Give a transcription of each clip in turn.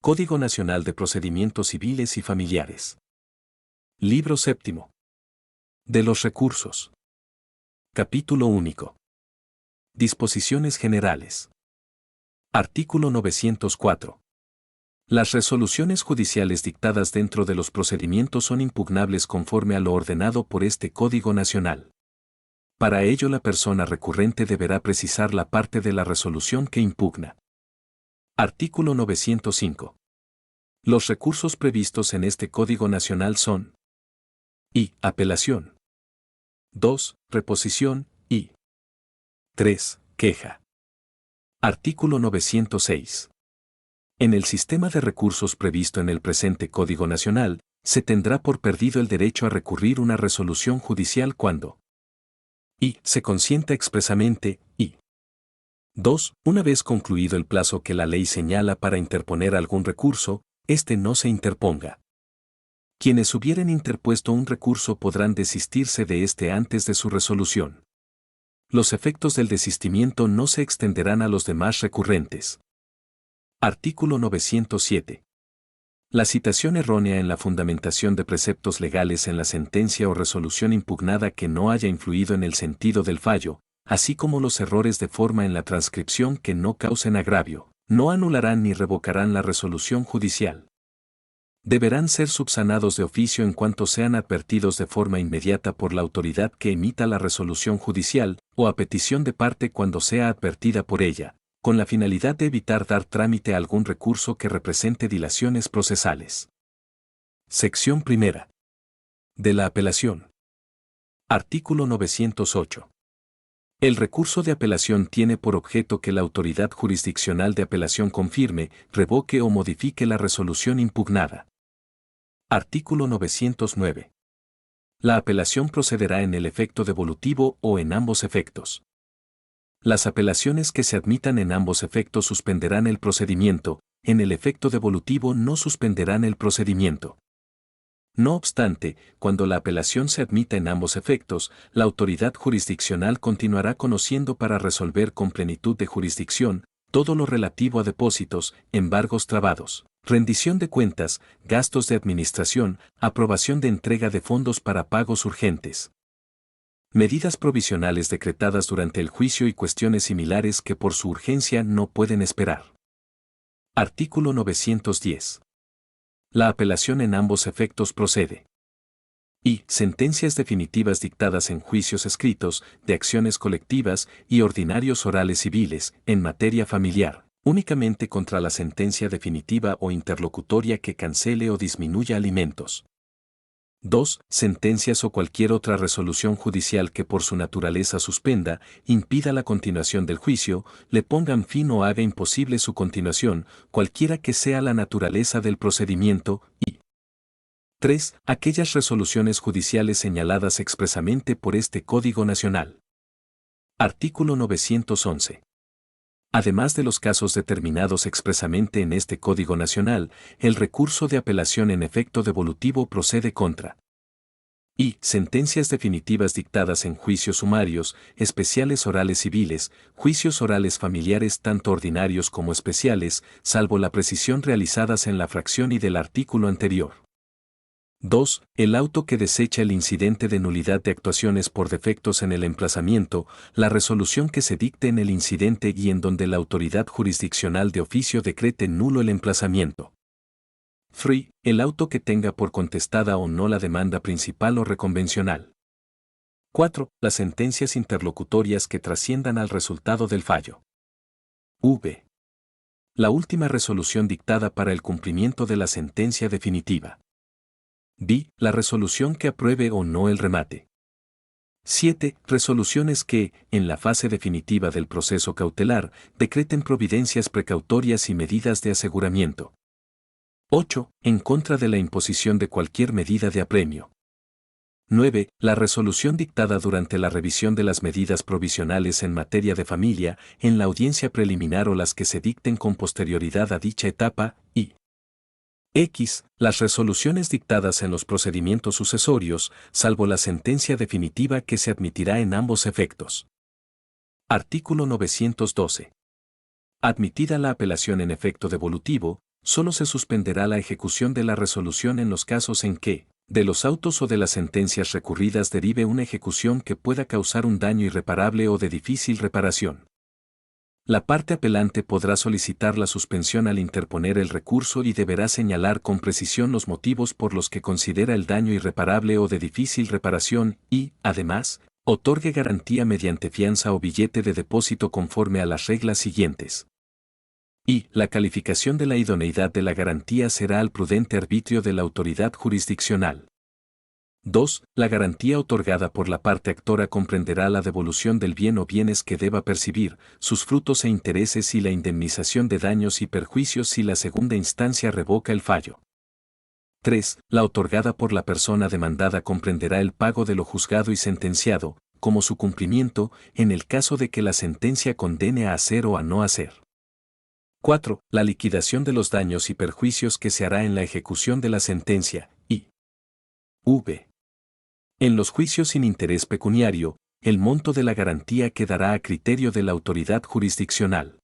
Código Nacional de Procedimientos Civiles y Familiares. Libro séptimo. De los recursos. Capítulo único. Disposiciones generales. Artículo 904. Las resoluciones judiciales dictadas dentro de los procedimientos son impugnables conforme a lo ordenado por este Código Nacional. Para ello la persona recurrente deberá precisar la parte de la resolución que impugna. Artículo 905. Los recursos previstos en este Código Nacional son: I. Apelación. 2. Reposición. Y 3. Queja. Artículo 906. En el sistema de recursos previsto en el presente Código Nacional, se tendrá por perdido el derecho a recurrir una resolución judicial cuando: I. Se consienta expresamente, y 2. Una vez concluido el plazo que la ley señala para interponer algún recurso, éste no se interponga. Quienes hubieren interpuesto un recurso podrán desistirse de éste antes de su resolución. Los efectos del desistimiento no se extenderán a los demás recurrentes. Artículo 907. La citación errónea en la fundamentación de preceptos legales en la sentencia o resolución impugnada que no haya influido en el sentido del fallo, así como los errores de forma en la transcripción que no causen agravio, no anularán ni revocarán la resolución judicial. Deberán ser subsanados de oficio en cuanto sean advertidos de forma inmediata por la autoridad que emita la resolución judicial, o a petición de parte cuando sea advertida por ella, con la finalidad de evitar dar trámite a algún recurso que represente dilaciones procesales. Sección primera. De la apelación. Artículo 908. El recurso de apelación tiene por objeto que la autoridad jurisdiccional de apelación confirme, revoque o modifique la resolución impugnada. Artículo 909. La apelación procederá en el efecto devolutivo o en ambos efectos. Las apelaciones que se admitan en ambos efectos suspenderán el procedimiento, en el efecto devolutivo no suspenderán el procedimiento. No obstante, cuando la apelación se admita en ambos efectos, la autoridad jurisdiccional continuará conociendo para resolver con plenitud de jurisdicción todo lo relativo a depósitos, embargos trabados, rendición de cuentas, gastos de administración, aprobación de entrega de fondos para pagos urgentes, medidas provisionales decretadas durante el juicio y cuestiones similares que por su urgencia no pueden esperar. Artículo 910. La apelación en ambos efectos procede. Y sentencias definitivas dictadas en juicios escritos, de acciones colectivas y ordinarios orales civiles, en materia familiar, únicamente contra la sentencia definitiva o interlocutoria que cancele o disminuya alimentos. 2. Sentencias o cualquier otra resolución judicial que por su naturaleza suspenda, impida la continuación del juicio, le pongan fin o haga imposible su continuación, cualquiera que sea la naturaleza del procedimiento, y 3. Aquellas resoluciones judiciales señaladas expresamente por este Código Nacional. Artículo 911. Además de los casos determinados expresamente en este Código Nacional, el recurso de apelación en efecto devolutivo procede contra: I. Sentencias definitivas dictadas en juicios sumarios, especiales orales civiles, juicios orales familiares tanto ordinarios como especiales, salvo la precisión realizadas en la fracción y del artículo anterior. 2. El auto que desecha el incidente de nulidad de actuaciones por defectos en el emplazamiento, la resolución que se dicte en el incidente y en donde la autoridad jurisdiccional de oficio decrete nulo el emplazamiento. 3. El auto que tenga por contestada o no la demanda principal o reconvencional. 4. Las sentencias interlocutorias que trasciendan al resultado del fallo. V. La última resolución dictada para el cumplimiento de la sentencia definitiva. B. La resolución que apruebe o no el remate. 7. Resoluciones que, en la fase definitiva del proceso cautelar, decreten providencias precautorias y medidas de aseguramiento. 8. En contra de la imposición de cualquier medida de apremio. 9. La resolución dictada durante la revisión de las medidas provisionales en materia de familia, en la audiencia preliminar o las que se dicten con posterioridad a dicha etapa, y X. Las resoluciones dictadas en los procedimientos sucesorios, salvo la sentencia definitiva que se admitirá en ambos efectos. Artículo 912. Admitida la apelación en efecto devolutivo, Solo se suspenderá la ejecución de la resolución en los casos en que, de los autos o de las sentencias recurridas derive una ejecución que pueda causar un daño irreparable o de difícil reparación. La parte apelante podrá solicitar la suspensión al interponer el recurso y deberá señalar con precisión los motivos por los que considera el daño irreparable o de difícil reparación y, además, otorgue garantía mediante fianza o billete de depósito conforme a las reglas siguientes. Y la calificación de la idoneidad de la garantía será al prudente arbitrio de la autoridad jurisdiccional. 2. La garantía otorgada por la parte actora comprenderá la devolución del bien o bienes que deba percibir, sus frutos e intereses y la indemnización de daños y perjuicios si la segunda instancia revoca el fallo. 3. La otorgada por la persona demandada comprenderá el pago de lo juzgado y sentenciado, como su cumplimiento, en el caso de que la sentencia condene a hacer o a no hacer. 4. La liquidación de los daños y perjuicios que se hará en la ejecución de la sentencia, y v. En los juicios sin interés pecuniario, el monto de la garantía quedará a criterio de la autoridad jurisdiccional.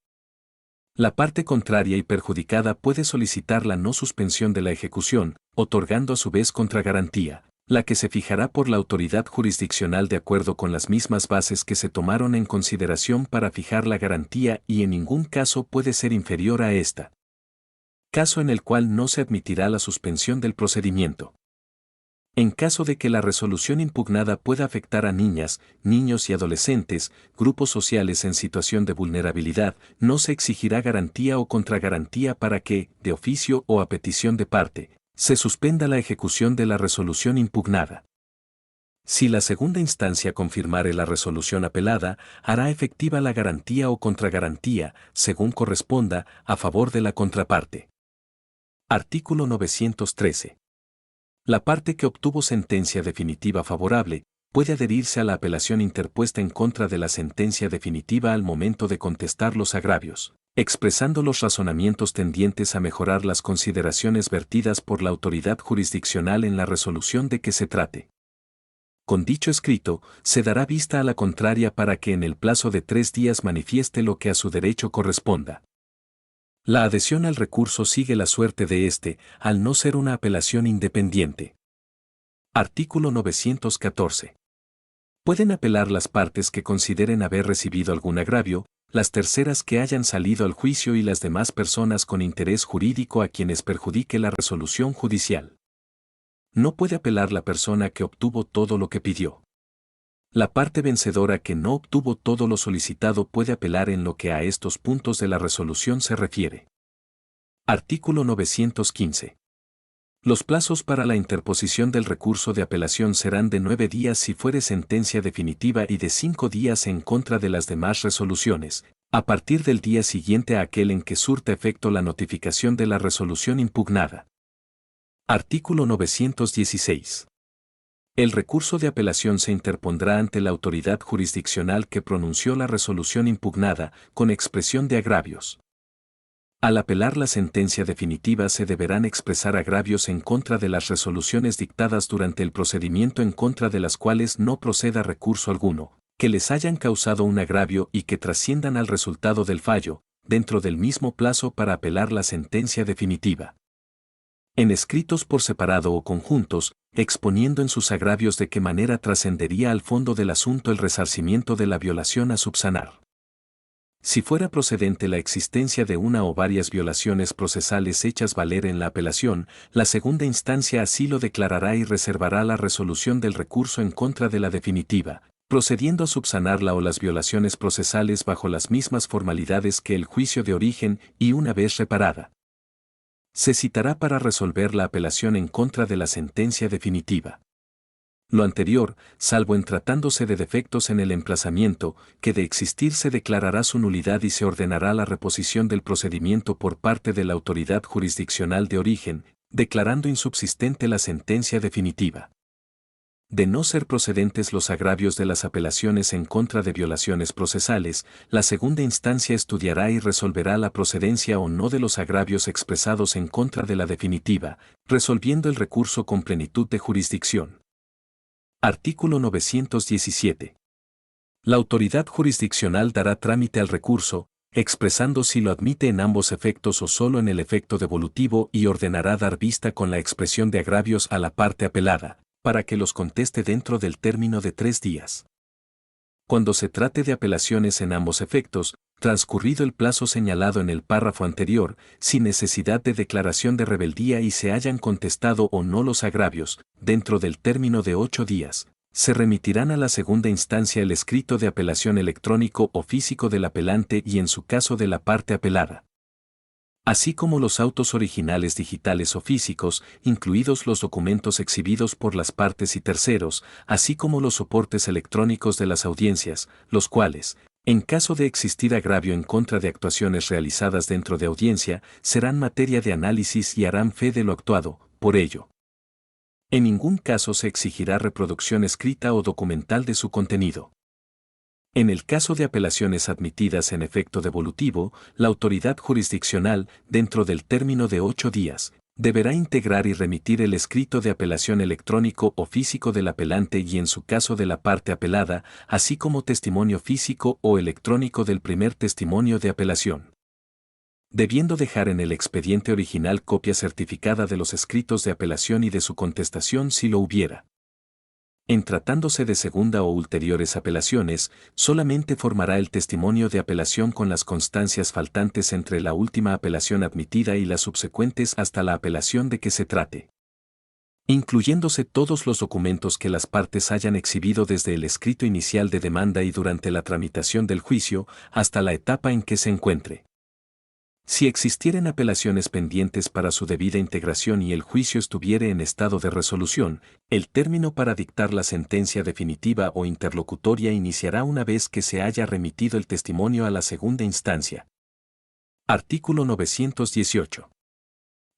La parte contraria y perjudicada puede solicitar la no suspensión de la ejecución, otorgando a su vez contragarantía, la que se fijará por la autoridad jurisdiccional de acuerdo con las mismas bases que se tomaron en consideración para fijar la garantía y en ningún caso puede ser inferior a esta. Caso en el cual no se admitirá la suspensión del procedimiento. En caso de que la resolución impugnada pueda afectar a niñas, niños y adolescentes, grupos sociales en situación de vulnerabilidad, no se exigirá garantía o contragarantía para que, de oficio o a petición de parte, se suspenda la ejecución de la resolución impugnada. Si la segunda instancia confirmare la resolución apelada, hará efectiva la garantía o contragarantía, según corresponda, a favor de la contraparte. Artículo 913. La parte que obtuvo sentencia definitiva favorable puede adherirse a la apelación interpuesta en contra de la sentencia definitiva al momento de contestar los agravios, expresando los razonamientos tendientes a mejorar las consideraciones vertidas por la autoridad jurisdiccional en la resolución de que se trate. Con dicho escrito, se dará vista a la contraria para que en el plazo de 3 días manifieste lo que a su derecho corresponda. La adhesión al recurso sigue la suerte de éste, al no ser una apelación independiente. Artículo 914. Pueden apelar las partes que consideren haber recibido algún agravio, las terceras que hayan salido al juicio y las demás personas con interés jurídico a quienes perjudique la resolución judicial. No puede apelar la persona que obtuvo todo lo que pidió. La parte vencedora que no obtuvo todo lo solicitado puede apelar en lo que a estos puntos de la resolución se refiere. Artículo 915. Los plazos para la interposición del recurso de apelación serán de 9 días si fuere sentencia definitiva y de 5 días en contra de las demás resoluciones, a partir del día siguiente a aquel en que surta efecto la notificación de la resolución impugnada. Artículo 916. El recurso de apelación se interpondrá ante la autoridad jurisdiccional que pronunció la resolución impugnada, con expresión de agravios. Al apelar la sentencia definitiva se deberán expresar agravios en contra de las resoluciones dictadas durante el procedimiento en contra de las cuales no proceda recurso alguno, que les hayan causado un agravio y que trasciendan al resultado del fallo, dentro del mismo plazo para apelar la sentencia definitiva. En escritos por separado o conjuntos, exponiendo en sus agravios de qué manera trascendería al fondo del asunto el resarcimiento de la violación a subsanar. Si fuera procedente la existencia de una o varias violaciones procesales hechas valer en la apelación, la segunda instancia así lo declarará y reservará la resolución del recurso en contra de la definitiva, procediendo a subsanarla o las violaciones procesales bajo las mismas formalidades que el juicio de origen y una vez reparada. Se citará para resolver la apelación en contra de la sentencia definitiva. Lo anterior, salvo en tratándose de defectos en el emplazamiento, que de existir se declarará su nulidad y se ordenará la reposición del procedimiento por parte de la autoridad jurisdiccional de origen, declarando insubsistente la sentencia definitiva. De no ser procedentes los agravios de las apelaciones en contra de violaciones procesales, la segunda instancia estudiará y resolverá la procedencia o no de los agravios expresados en contra de la definitiva, resolviendo el recurso con plenitud de jurisdicción. Artículo 917. La autoridad jurisdiccional dará trámite al recurso, expresando si lo admite en ambos efectos o solo en el efecto devolutivo y ordenará dar vista con la expresión de agravios a la parte apelada, para que los conteste dentro del término de 3 días. Cuando se trate de apelaciones en ambos efectos, transcurrido el plazo señalado en el párrafo anterior, sin necesidad de declaración de rebeldía y se hayan contestado o no los agravios, dentro del término de 8 días, se remitirán a la segunda instancia el escrito de apelación electrónico o físico del apelante y en su caso de la parte apelada, así como los autos originales digitales o físicos, incluidos los documentos exhibidos por las partes y terceros, así como los soportes electrónicos de las audiencias, los cuales, en caso de existir agravio en contra de actuaciones realizadas dentro de audiencia, serán materia de análisis y harán fe de lo actuado. Por ello, en ningún caso se exigirá reproducción escrita o documental de su contenido. En el caso de apelaciones admitidas en efecto devolutivo, la autoridad jurisdiccional, dentro del término de 8 días, deberá integrar y remitir el escrito de apelación electrónico o físico del apelante y en su caso de la parte apelada, así como testimonio físico o electrónico del primer testimonio de apelación, debiendo dejar en el expediente original copia certificada de los escritos de apelación y de su contestación si lo hubiera. En tratándose de segunda o ulteriores apelaciones, solamente formará el testimonio de apelación con las constancias faltantes entre la última apelación admitida y las subsecuentes hasta la apelación de que se trate, incluyéndose todos los documentos que las partes hayan exhibido desde el escrito inicial de demanda y durante la tramitación del juicio hasta la etapa en que se encuentre. Si existieren apelaciones pendientes para su debida integración y el juicio estuviere en estado de resolución, el término para dictar la sentencia definitiva o interlocutoria iniciará una vez que se haya remitido el testimonio a la segunda instancia. Artículo 918.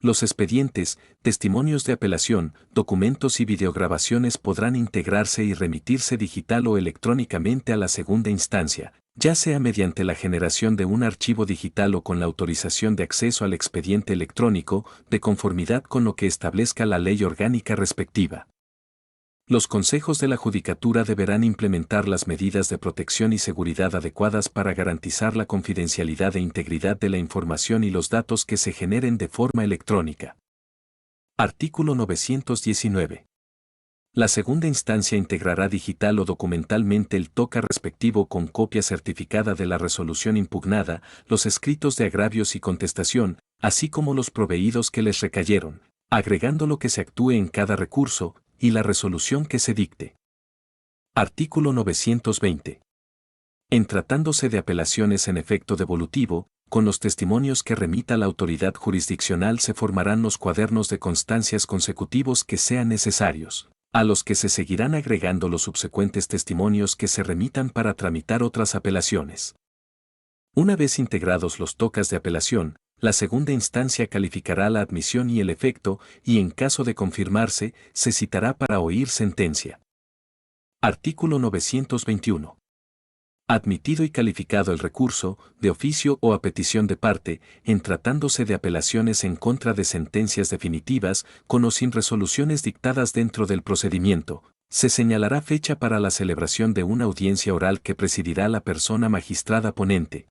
Los expedientes, testimonios de apelación, documentos y videograbaciones podrán integrarse y remitirse digital o electrónicamente a la segunda instancia, ya sea mediante la generación de un archivo digital o con la autorización de acceso al expediente electrónico, de conformidad con lo que establezca la ley orgánica respectiva. Los consejos de la Judicatura deberán implementar las medidas de protección y seguridad adecuadas para garantizar la confidencialidad e integridad de la información y los datos que se generen de forma electrónica. Artículo 919. La segunda instancia integrará digital o documentalmente el TOCA respectivo con copia certificada de la resolución impugnada, los escritos de agravios y contestación, así como los proveídos que les recayeron, agregando lo que se actúe en cada recurso, y la resolución que se dicte. Artículo 920. En tratándose de apelaciones en efecto devolutivo, con los testimonios que remita la autoridad jurisdiccional se formarán los cuadernos de constancias consecutivos que sean necesarios, a los que se seguirán agregando los subsecuentes testimonios que se remitan para tramitar otras apelaciones. Una vez integrados los tocas de apelación, la segunda instancia calificará la admisión y el efecto, y en caso de confirmarse, se citará para oír sentencia. Artículo 921. Admitido y calificado el recurso, de oficio o a petición de parte, en tratándose de apelaciones en contra de sentencias definitivas, con o sin resoluciones dictadas dentro del procedimiento, se señalará fecha para la celebración de una audiencia oral que presidirá la persona magistrada ponente,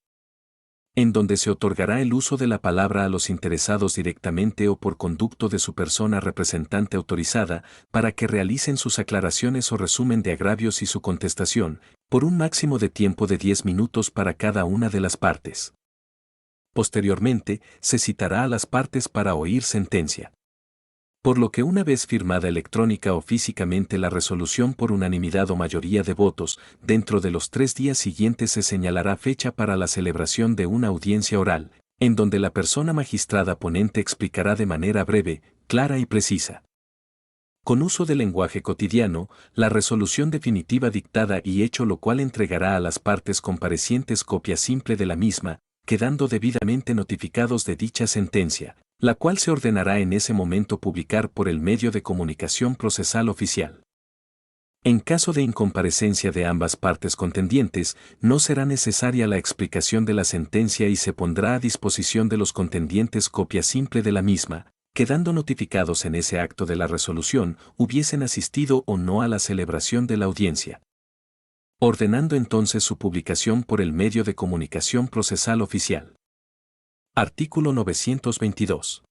en donde se otorgará el uso de la palabra a los interesados directamente o por conducto de su persona representante autorizada, para que realicen sus aclaraciones o resumen de agravios y su contestación, por un máximo de tiempo de 10 minutos para cada una de las partes. Posteriormente, se citará a las partes para oír sentencia. Por lo que una vez firmada electrónica o físicamente la resolución por unanimidad o mayoría de votos, dentro de los 3 días siguientes se señalará fecha para la celebración de una audiencia oral, en donde la persona magistrada ponente explicará de manera breve, clara y precisa, con uso del lenguaje cotidiano, la resolución definitiva dictada y hecho lo cual entregará a las partes comparecientes copia simple de la misma, quedando debidamente notificados de dicha sentencia, la cual se ordenará en ese momento publicar por el medio de comunicación procesal oficial. En caso de incomparecencia de ambas partes contendientes, no será necesaria la explicación de la sentencia y se pondrá a disposición de los contendientes copia simple de la misma, quedando notificados en ese acto de la resolución, hubiesen asistido o no a la celebración de la audiencia. ordenando entonces su publicación por el medio de comunicación procesal oficial. Artículo 922.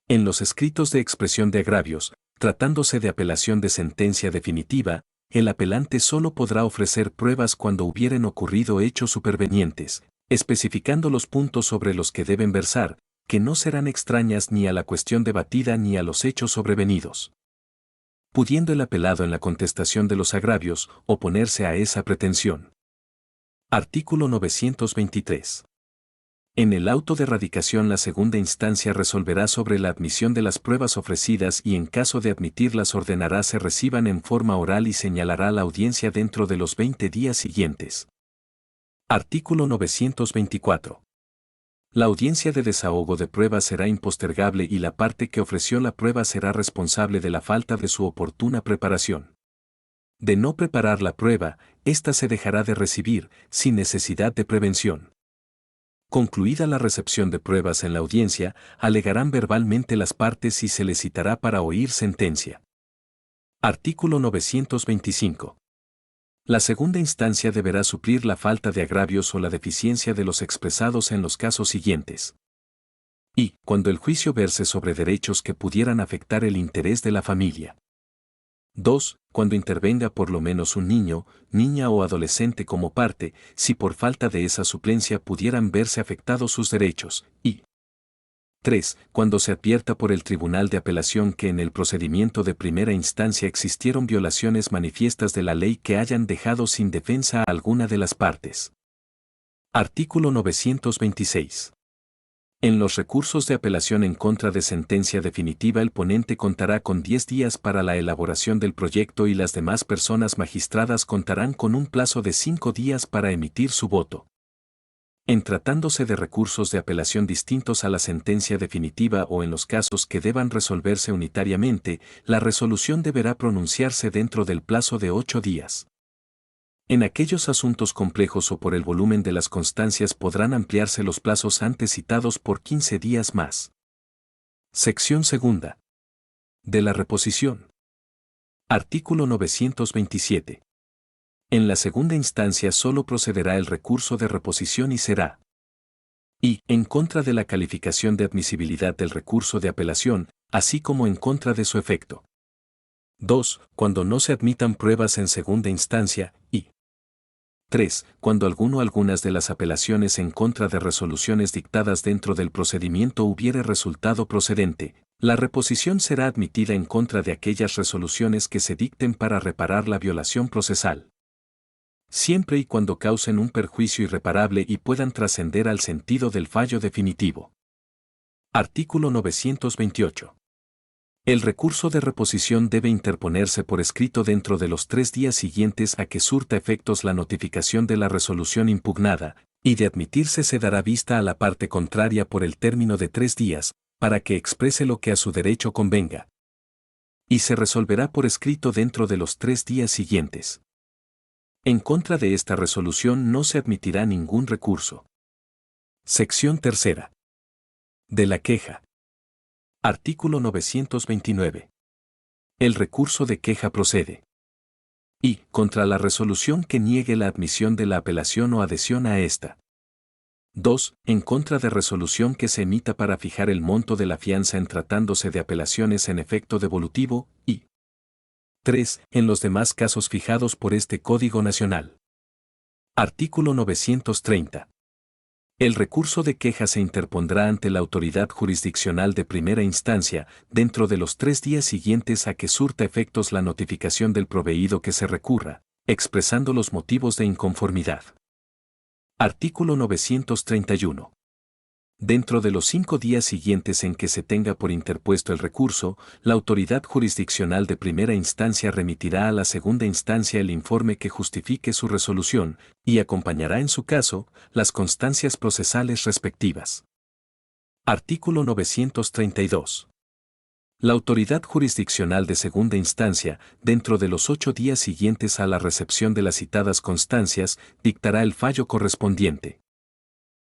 En los escritos de expresión de agravios, tratándose de apelación de sentencia definitiva, el apelante solo podrá ofrecer pruebas cuando hubieren ocurrido hechos supervenientes, especificando los puntos sobre los que deben versar, que no serán extrañas ni a la cuestión debatida ni a los hechos sobrevenidos. Pudiendo el apelado en la contestación de los agravios oponerse a esa pretensión. Artículo 923. En el auto de radicación la segunda instancia resolverá sobre la admisión de las pruebas ofrecidas y en caso de admitirlas ordenará se reciban en forma oral y señalará la audiencia dentro de los 20 días siguientes. Artículo 924. La audiencia de desahogo de pruebas será impostergable y la parte que ofreció la prueba será responsable de la falta de su oportuna preparación. De no preparar la prueba, ésta se dejará de recibir, sin necesidad de prevención. Concluida la recepción de pruebas en la audiencia, alegarán verbalmente las partes y se les citará para oír sentencia. Artículo 925. La segunda instancia deberá suplir la falta de agravios o la deficiencia de los expresados en los casos siguientes. Y, cuando el juicio verse sobre derechos que pudieran afectar el interés de la familia. 2. Cuando intervenga por lo menos un niño, niña o adolescente como parte, si por falta de esa suplencia pudieran verse afectados sus derechos, y 3. Cuando se advierta por el Tribunal de Apelación que en el procedimiento de primera instancia existieron violaciones manifiestas de la ley que hayan dejado sin defensa a alguna de las partes. Artículo 926. En los recursos de apelación en contra de sentencia definitiva el ponente contará con 10 días para la elaboración del proyecto y las demás personas magistradas contarán con un plazo de 5 días para emitir su voto. En tratándose de recursos de apelación distintos a la sentencia definitiva o en los casos que deban resolverse unitariamente, la resolución deberá pronunciarse dentro del plazo de 8 días. En aquellos asuntos complejos o por el volumen de las constancias podrán ampliarse los plazos antes citados por 15 días más. Sección segunda. De la reposición. Artículo 927. En la segunda instancia solo procederá el recurso de reposición y será y en contra de la calificación de admisibilidad del recurso de apelación, así como en contra de su efecto. 2. Cuando no se admitan pruebas en segunda instancia, y 3. Cuando alguno o algunas de las apelaciones en contra de resoluciones dictadas dentro del procedimiento hubiere resultado procedente, la reposición será admitida en contra de aquellas resoluciones que se dicten para reparar la violación procesal. Siempre y cuando causen un perjuicio irreparable y puedan trascender al sentido del fallo definitivo. Artículo 928. El recurso de reposición debe interponerse por escrito dentro de los 3 días siguientes a que surta efectos la notificación de la resolución impugnada, y de admitirse se dará vista a la parte contraria por el término de 3 días, para que exprese lo que a su derecho convenga. Y se resolverá por escrito dentro de los 3 días siguientes. En contra de esta resolución no se admitirá ningún recurso. Sección tercera. De la queja. Artículo 929. El recurso de queja procede. Y, contra la resolución que niegue la admisión de la apelación o adhesión a esta. 2. En contra de resolución que se emita para fijar el monto de la fianza en tratándose de apelaciones en efecto devolutivo, y 3. En los demás casos fijados por este Código Nacional. Artículo 930. El recurso de queja se interpondrá ante la autoridad jurisdiccional de primera instancia, dentro de los 3 días siguientes a que surta efectos la notificación del proveído que se recurra, expresando los motivos de inconformidad. Artículo 931. Dentro de los 5 días siguientes en que se tenga por interpuesto el recurso, la autoridad jurisdiccional de primera instancia remitirá a la segunda instancia el informe que justifique su resolución, y acompañará en su caso, las constancias procesales respectivas. Artículo 932. La autoridad jurisdiccional de segunda instancia, dentro de los 8 días siguientes a la recepción de las citadas constancias, dictará el fallo correspondiente.